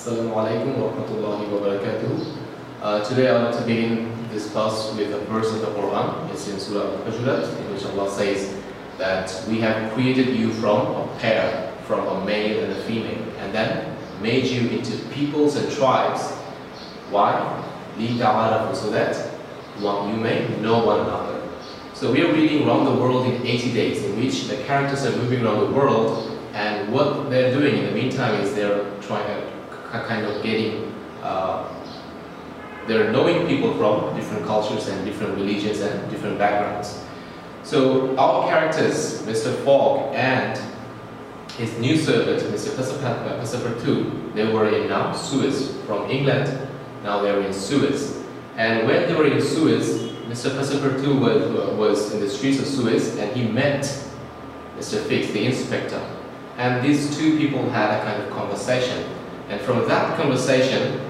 Assalamu alaikum wa rahmatullahi wa barakatuh. Today I want to begin this class with a verse of the Quran. It's in Surah Al-Hujurat, in which Allah says that we have created you from a pair, from a male and a female, and then made you into peoples and tribes. Why? لِتَعَارَفُوا, so that you may know one another. So we are reading around the world in 80 days, in which the characters are moving around the world, and what they're doing in the meantime is they're trying to kind of getting, they're knowing people from different cultures and different religions and different backgrounds. So our characters, Mr. Fogg and his new servant, Mr. Passepartout, they were in now Suez, from England. Now they are in Suez. And when they were in Suez, Mr. Passepartout was in the streets of Suez, and he met Mr. Fix, the inspector. And these two people had a kind of conversation. And from that conversation,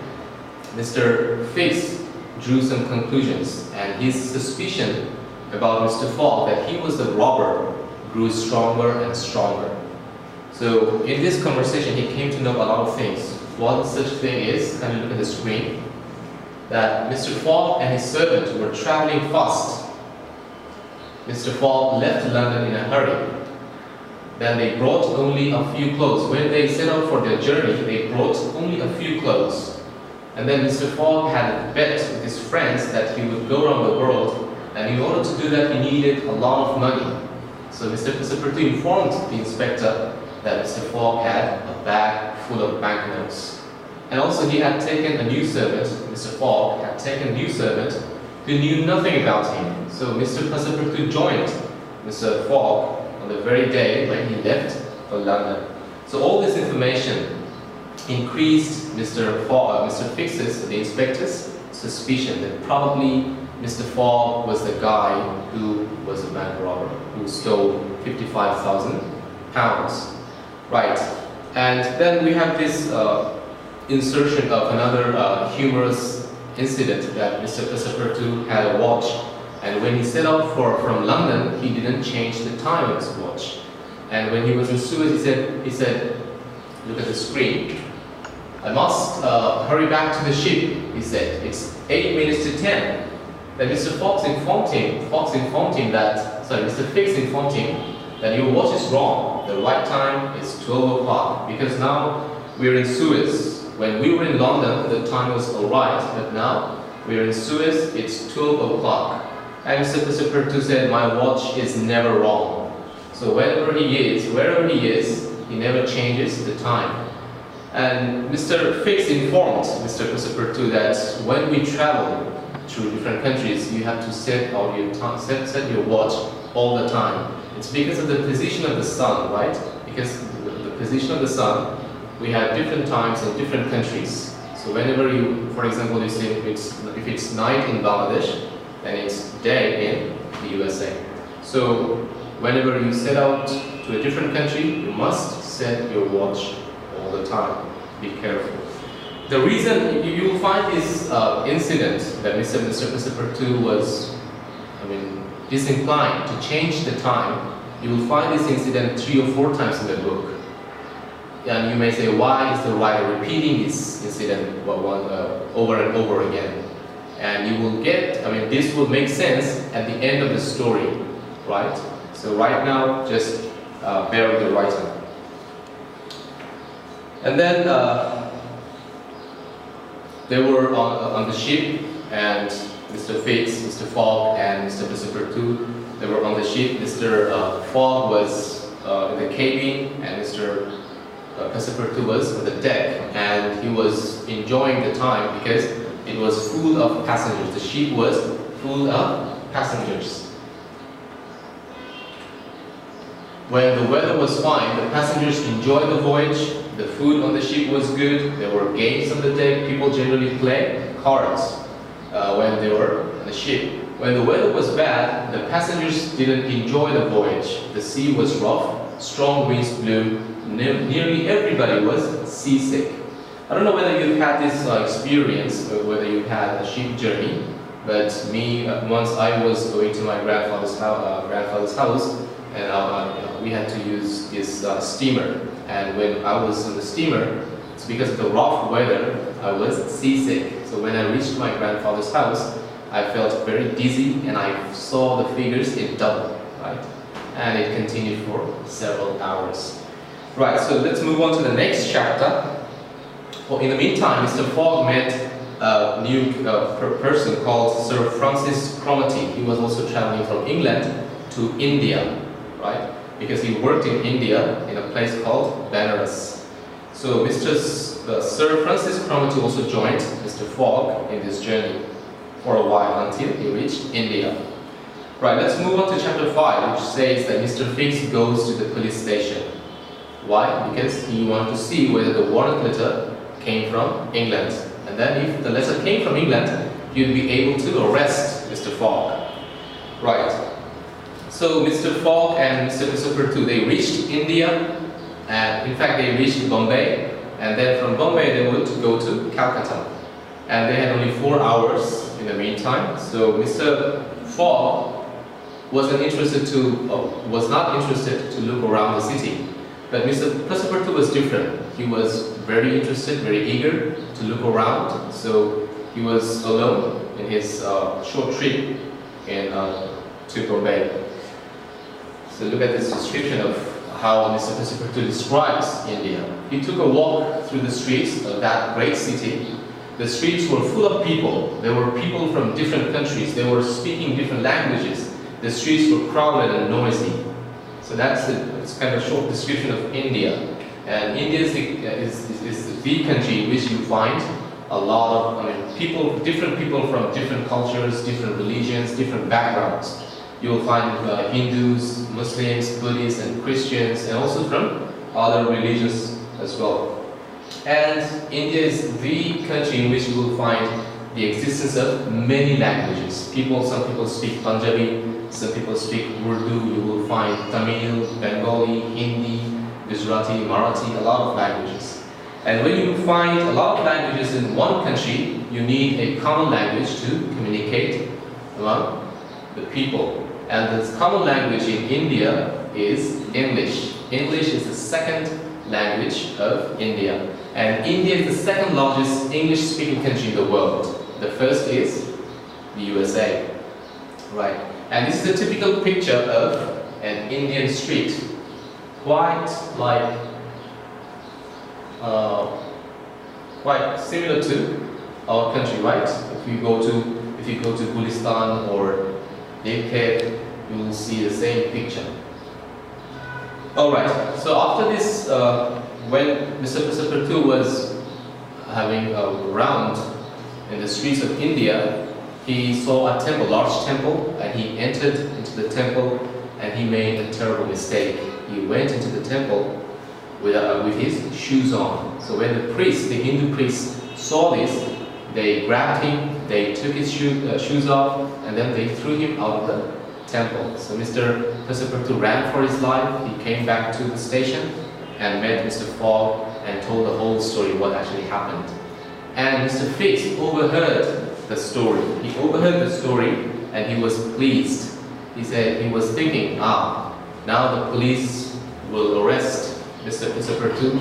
Mr. Fix drew some conclusions, and his suspicion about Mr. Fogg, that he was the robber, grew stronger and stronger. So in this conversation, he came to know a lot of things. One such thing is, can you look at the screen, that Mr. Fogg and his servant were traveling fast. Mr. Fogg left London in a hurry. Then they brought only a few clothes. When they set out for their journey, they brought only a few clothes. And then Mr. Fogg had a bet with his friends that he would go around the world, and in order to do that, he needed a lot of money. So Mr. Passepartout informed the inspector that Mr. Fogg had a bag full of banknotes. And also he had taken a new servant, Mr. Fogg had taken a new servant who knew nothing about him. So Mr. Passepartout joined Mr. Fogg on the very day when he left for London. So all this information increased Mr. Fix's, the inspector's, suspicion that probably Mr. Fogg was the guy who was a bank robber, who stole £55,000. Right. And then we have this insertion of another humorous incident, that Mr. Passepartout had a watch. And when he set out from London, he didn't change the time of his watch. And when he was in Suez, he said, look at the screen. I must hurry back to the ship, he said. It's 8 minutes to 10. Then Mr. Fix informed him that your watch is wrong. The right time is 12 o'clock. Because now we're in Suez. When we were in London, the time was alright. But now we're in Suez, it's 12 o'clock. And Mr. Passepartout said, my watch is never wrong. So wherever he is, he never changes the time. And Mr. Fix informed Mr. Passepartout that when we travel through different countries, you have to set your watch all the time. It's because of the position of the sun, right? Because the position of the sun, we have different times in different countries. So whenever you, for example, you say if it's night in Bangladesh, then it's day in the USA. So whenever you set out to a different country, you must set your watch all the time. Be careful. The reason you will find this incident that Mr. Passepartout was, disinclined to change the time, you will find this incident 3 or 4 times in the book. And you may say, why is the writer repeating this incident over and over again? And you will get, this will make sense at the end of the story, right? So right now, just bear with the writer. And then they were on the ship, and Mr. Fix, Mr. Fogg, and Mr. Passepartout, they were on the ship. Mr. Fogg was in the cabin, and Mr. Passepartout was on the deck, and he was enjoying the time because it was full of passengers. The ship was full of passengers. When the weather was fine, the passengers enjoyed the voyage. The food on the ship was good. There were games on the deck. People generally play cards when they were on the ship. When the weather was bad, the passengers didn't enjoy the voyage. The sea was rough. Strong winds blew. Nearly everybody was seasick. I don't know whether you've had this experience, or whether you've had a ship journey, but me, once I was going to my grandfather's house, and we had to use this steamer. And when I was on the steamer, So because of the rough weather, I was seasick. So when I reached my grandfather's house, I felt very dizzy and I saw the figures in double, right? And it continued for several hours. Right, so let's move on to the next chapter. Well, in the meantime, Mr. Fogg met a new person called Sir Francis Cromarty. He was also traveling from England to India, right? Because he worked in India in a place called Benares. So Sir Francis Cromarty also joined Mr. Fogg in this journey for a while until he reached India. Right, let's move on to chapter 5, which says that Mr. Fix goes to the police station. Why? Because he wanted to see whether the warrant letter came from England. And then if the letter came from England, you'd be able to arrest Mr. Fogg. Right. So Mr. Fogg and Mr. Passepartout, they reached India, and in fact they reached Bombay, and then from Bombay they would go to Calcutta. And they had only 4 hours in the meantime. So Mr. Fogg was not interested to look around the city. But Mr. Passepartout was different. He was very interested, very eager to look around. So he was alone in his short trip to Bombay. So look at this description of how Mr. Passepartout describes India. He took a walk through the streets of that great city. The streets were full of people. There were people from different countries. They were speaking different languages. The streets were crowded and noisy. So that's it's kind of a short description of India. And India is the country in which you find a lot of different people from different cultures, different religions, different backgrounds. You will find Hindus, Muslims, Buddhists, and Christians, and also from other religions as well. And India is the country in which you will find the existence of many languages. Some people speak Punjabi, some people speak Urdu. You will find Tamil, Bengali, Hindi, Gujarati, Marathi, a lot of languages. And when you find a lot of languages in one country, you need a common language to communicate among the people. And the common language in India is English. English is the second language of India. And India is the second largest English-speaking country in the world. The first is the USA. Right. And this is a typical picture of an Indian street. Quite similar to our country, right? If you go to Gulistan or Nilkhet, you will see the same picture. Alright, so after this, when Mr. Passepartout was having a round in the streets of India, he saw a temple, large temple, and he entered into the temple and he made a terrible mistake. He went into the temple with his shoes on. So when the Hindu priests saw this, they grabbed him, they took his shoes off, and then they threw him out of the temple. So Mr. Passepartout ran for his life. He came back to the station and met Mr. Fogg and told the whole story, what actually happened. And Mr. Fix overheard the story. He overheard the story and he was pleased. He said he was thinking, now the police will arrest Mr. Passepartout,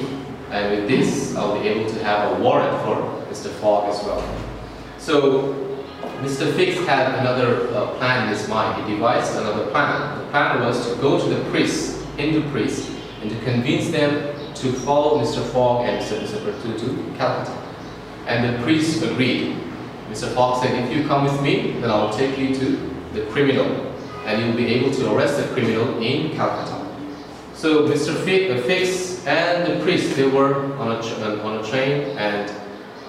and with this I'll be able to have a warrant for Mr. Fogg as well. So Mr. Fix had another plan in his mind. He devised another plan. The plan was to go to the Hindu priests, and to convince them to follow Mr. Fogg and Mr. Passepartout to Calcutta. And the priests agreed. Mr. Fogg said, if you come with me, then I'll take you to the criminal, and you'll be able to arrest the criminal in Calcutta. So Mr. Fix and the priest, they were on a train, and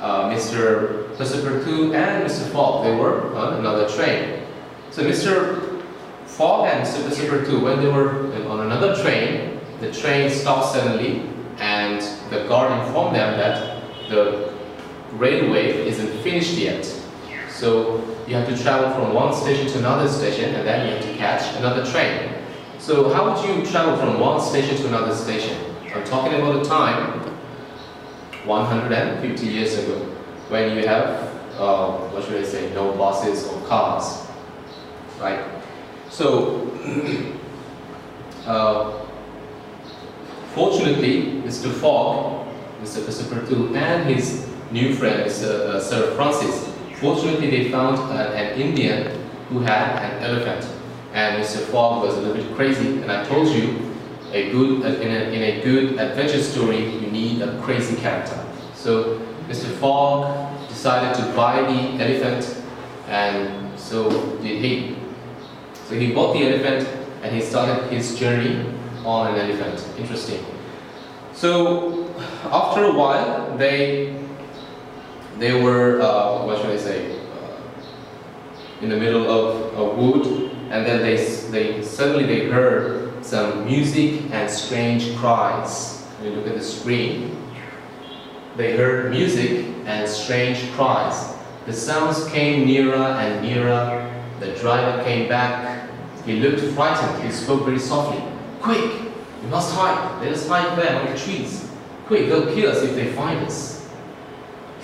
Mr. Passepartout and Mr. Fogg, they were on another train. So Mr. Fogg and Mr. Passepartout, when they were on another train, the train stopped suddenly, and the guard informed them that the railway isn't finished yet. So you have to travel from one station to another station, and then you have to catch another train. So how would you travel from one station to another station? I'm talking about a time 150 years ago, when you have, no buses or cars, right? So, fortunately, Mr. Fogg Mr. Christopher II, and his new friend, Mr. Sir Francis. Fortunately, they found an Indian who had an elephant, and Mr. Fogg was a little bit crazy. And I told you, in a good adventure story, you need a crazy character. So Mr. Fogg decided to buy the elephant, and so did he. So he bought the elephant, and he started his journey on an elephant. Interesting. So after a while, they were what should I say, in the middle of a wood, and then suddenly they heard some music and strange cries. When you look at the screen, they heard music and strange cries. The sounds came nearer and nearer. The driver came back. He looked frightened. He spoke very softly. "Quick, we must hide. Let us hide there among the trees. Quick, they'll kill us if they find us."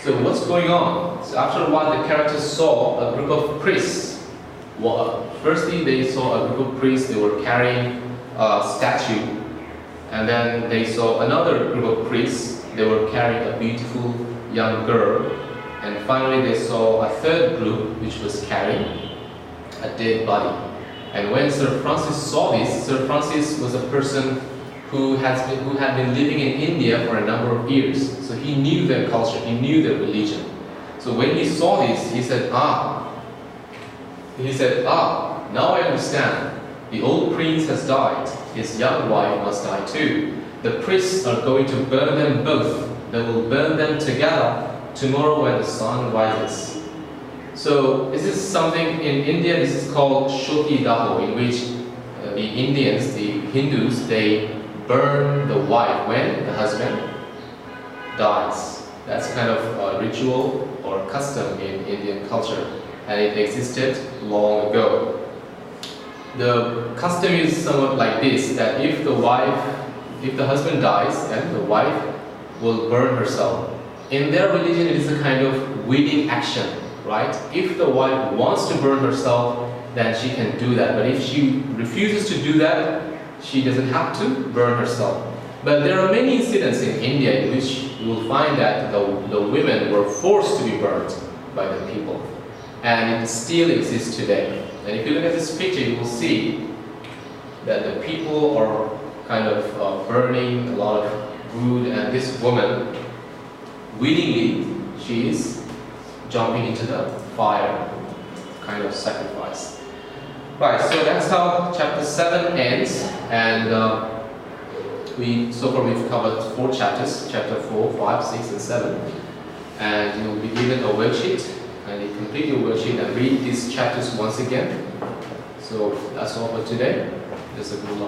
So what's going on? So after a while, the characters saw a group of priests. Well, firstly, they saw a group of priests. They were carrying a statue, and then they saw another group of priests. They were carrying a beautiful young girl, and finally they saw a third group which was carrying a dead body. And when Sir Francis saw this, Sir Francis was a person who had been living in India for a number of years, so he knew their culture, he knew their religion. So when he saw this, he said, now I understand. The old prince has died. His young wife must die too. The priests are going to burn them both. They will burn them together tomorrow when the sun rises. So this is something in India. This is called School Dhaka, in which the Indians, the Hindus, they burn the wife when the husband dies. That's kind of a ritual or custom in Indian culture, and it existed long ago. The custom is somewhat like this, that if the husband dies, then the wife will burn herself. In their religion, it is a kind of wedding action, right? If the wife wants to burn herself, then she can do that. But if she refuses to do that, she doesn't have to burn herself. But there are many incidents in India in which you will find that the women were forced to be burnt by the people. And it still exists today. And if you look at this picture, you will see that the people are kind of burning a lot of wood, and this woman, willingly, she is jumping into the fire, kind of sacrifice. Right, so that's how chapter 7 ends, and so far we've covered 4 chapters, chapter 4, 5, 6, and 7, and you'll be given a worksheet, and you complete your worksheet and read these chapters once again. So that's all for today. This is a good